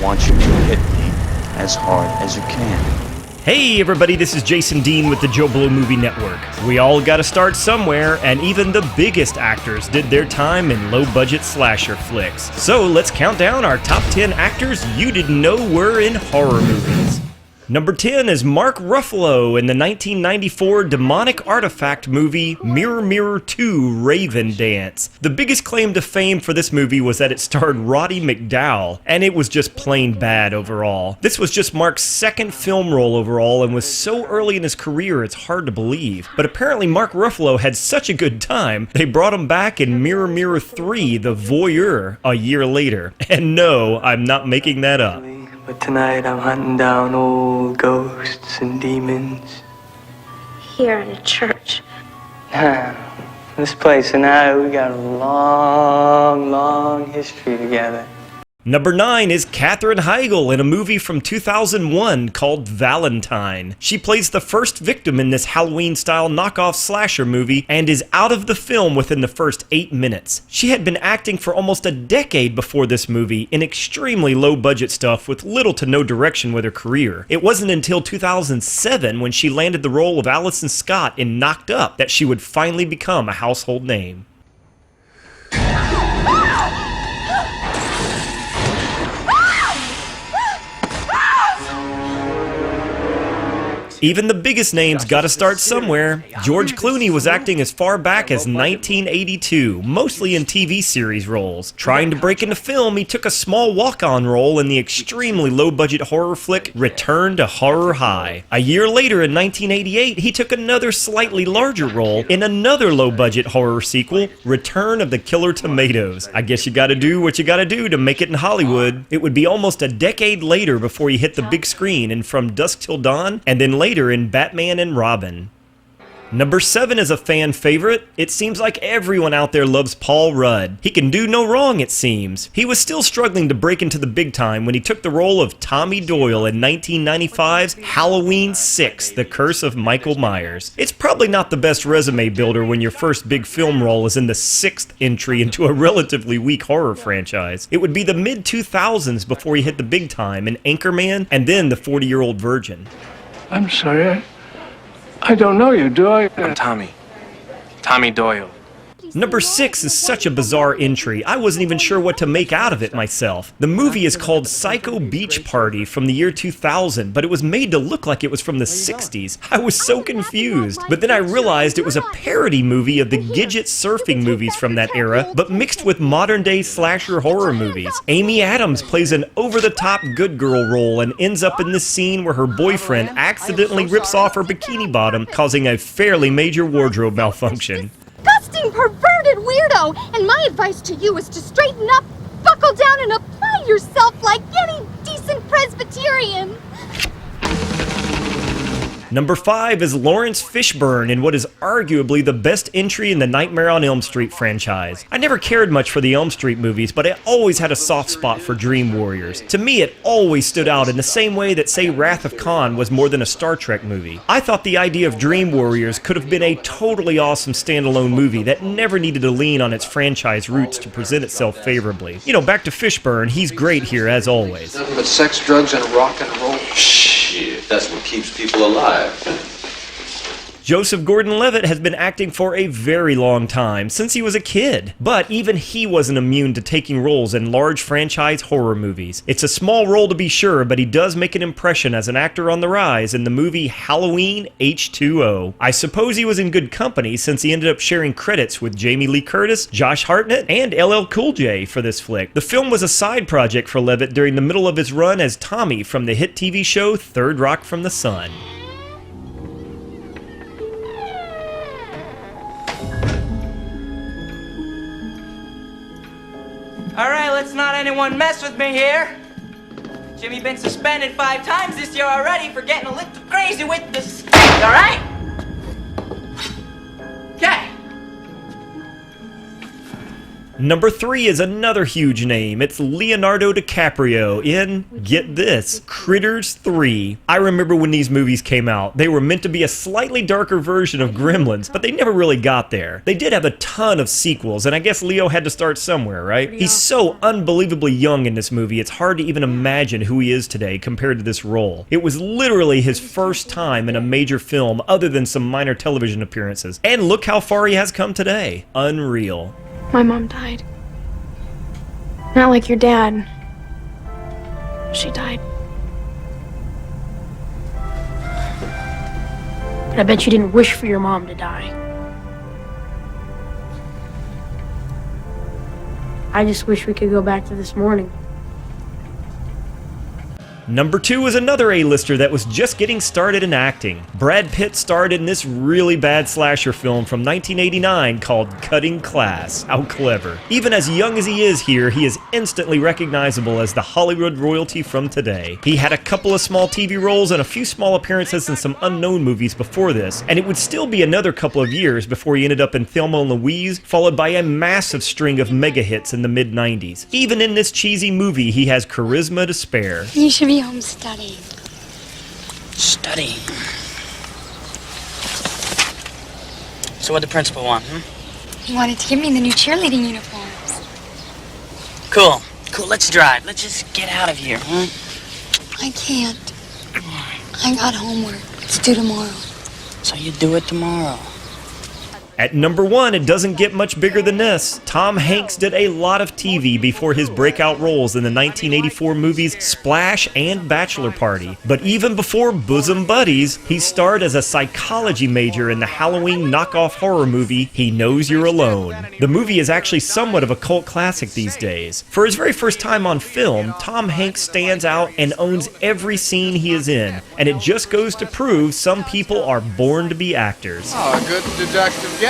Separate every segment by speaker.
Speaker 1: want you to hit me as hard as you can.
Speaker 2: Hey everybody, this is Jason Dean with the JoBlo Movie Network. We all gotta start somewhere, and even the biggest actors did their time in low-budget slasher flicks. So let's count down our top 10 actors you didn't know were in horror movies. Number 10 is Mark Ruffalo in the 1994 demonic artifact movie Mirror Mirror 2 Raven Dance. The biggest claim to fame for this movie was that it starred Roddy McDowall, and it was just plain bad overall. This was just Mark's second film role overall and was so early in his career it's hard to believe. But apparently Mark Ruffalo had such a good time, they brought him back in Mirror Mirror 3 The Voyeur a year later. And no, I'm not making that up.
Speaker 3: But tonight I'm hunting down old ghosts and demons.
Speaker 4: Here in a church.
Speaker 3: This place and I, we got a long, long history together.
Speaker 2: Number 9 is Katherine Heigl in a movie from 2001 called Valentine. She plays the first victim in this Halloween-style knockoff slasher movie and is out of the film within the first 8 minutes. She had been acting for almost a decade before this movie in extremely low-budget stuff with little to no direction with her career. It wasn't until 2007 when she landed the role of Allison Scott in Knocked Up that she would finally become a household name. Even the biggest names gotta start somewhere. George Clooney was acting as far back as 1982, mostly in TV series roles. Trying to break into film, he took a small walk-on role in the extremely low-budget horror flick Return to Horror High. A year later, in 1988, he took another slightly larger role in another low-budget horror sequel, Return of the Killer Tomatoes. I guess you gotta do what you gotta do to make it in Hollywood. It would be almost a decade later before he hit the big screen in From Dusk Till Dawn, and then later in Batman and Robin. Number 7 is a fan favorite. It seems like everyone out there loves Paul Rudd. He can do no wrong, it seems. He was still struggling to break into the big time when he took the role of Tommy Doyle in 1995's Halloween 6, The Curse of Michael Myers. It's probably not the best resume builder when your first big film role is in the 6th entry into a relatively weak horror franchise. It would be the mid-2000s before he hit the big time in Anchorman and then The 40-Year-Old Virgin.
Speaker 5: I'm sorry, I don't know you, do I?
Speaker 3: I'm Tommy Doyle.
Speaker 2: Number 6 is such a bizarre entry, I wasn't even sure what to make out of it myself. The movie is called Psycho Beach Party from the year 2000, but it was made to look like it was from the 60s. I was so confused, but then I realized it was a parody movie of the Gidget surfing movies from that era, but mixed with modern-day slasher horror movies. Amy Adams plays an over-the-top good girl role and ends up in this scene where her boyfriend accidentally rips off her bikini bottom, causing a fairly major wardrobe malfunction.
Speaker 4: Disgusting, perverted weirdo! And my advice to you is to straighten up, buckle down, and apply yourself like any decent Presbyterian.
Speaker 2: Number 5 is Laurence Fishburne in what is arguably the best entry in the Nightmare on Elm Street franchise. I never cared much for the Elm Street movies, but I always had a soft spot for Dream Warriors. To me, it always stood out in the same way that, say, Wrath of Khan was more than a Star Trek movie. I thought the idea of Dream Warriors could have been a totally awesome standalone movie that never needed to lean on its franchise roots to present itself favorably. You know, back to Fishburne, he's great here as always.
Speaker 6: Nothing but sex, drugs, and rock and roll.
Speaker 7: Shit, that's what keeps people alive.
Speaker 2: Joseph Gordon-Levitt has been acting for a very long time, since he was a kid. But even he wasn't immune to taking roles in large franchise horror movies. It's a small role to be sure, but he does make an impression as an actor on the rise in the movie Halloween H2O. I suppose he was in good company since he ended up sharing credits with Jamie Lee Curtis, Josh Hartnett, and LL Cool J for this flick. The film was a side project for Levitt during the middle of his run as Tommy from the hit TV show Third Rock from the Sun.
Speaker 8: Alright, let's not anyone mess with me here. Jimmy been suspended 5 times this year already for getting a little crazy with the stick, alright? Okay.
Speaker 2: Number 3 is another huge name. It's Leonardo DiCaprio in, get this, Critters 3. I remember when these movies came out. They were meant to be a slightly darker version of Gremlins, but they never really got there. They did have a ton of sequels, and I guess Leo had to start somewhere, right? He's so unbelievably young in this movie, it's hard to even imagine who he is today compared to this role. It was literally his first time in a major film other than some minor television appearances. And look how far he has come today. Unreal.
Speaker 9: My mom died. Not like your dad. She died. But I bet you didn't wish for your mom to die. I just wish we could go back to this morning.
Speaker 2: Number 2 is another A-lister that was just getting started in acting. Brad Pitt starred in this really bad slasher film from 1989 called Cutting Class. How clever. Even as young as he is here, he is instantly recognizable as the Hollywood royalty from today. He had a couple of small TV roles and a few small appearances in some unknown movies before this, and it would still be another couple of years before he ended up in Thelma and Louise, followed by a massive string of mega hits in the mid-90s. Even in this cheesy movie, he has charisma to spare.
Speaker 4: You should be home studying.
Speaker 8: Studying. So what'd the principal want,
Speaker 4: He wanted to give me the new cheerleading uniforms.
Speaker 8: Cool. Cool, let's drive. Let's just get out of here,
Speaker 4: I can't. I got homework. It's due tomorrow.
Speaker 8: So you do it tomorrow.
Speaker 2: At number 1, it doesn't get much bigger than this. Tom Hanks did a lot of TV before his breakout roles in the 1984 movies Splash and Bachelor Party. But even before Bosom Buddies, he starred as a psychology major in the Halloween knockoff horror movie He Knows You're Alone. The movie is actually somewhat of a cult classic these days. For his very first time on film, Tom Hanks stands out and owns every scene he is in. And it just goes to prove some people are born to be actors.
Speaker 10: Oh, a good deductive guess.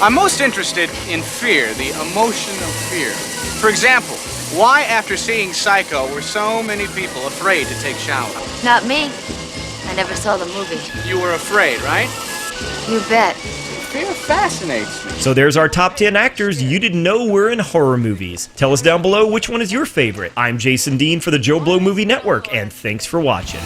Speaker 10: I'm most interested in fear, the emotion of fear. For example, why after seeing Psycho were so many people afraid to take showers?
Speaker 11: Not me. I never saw the movie.
Speaker 10: You were afraid, right?
Speaker 11: You bet.
Speaker 10: Fear fascinates me.
Speaker 2: So there's our top 10 actors you didn't know were in horror movies. Tell us down below which one is your favorite. I'm Jason Dean for the JoBlo Movie Network, and thanks for watching.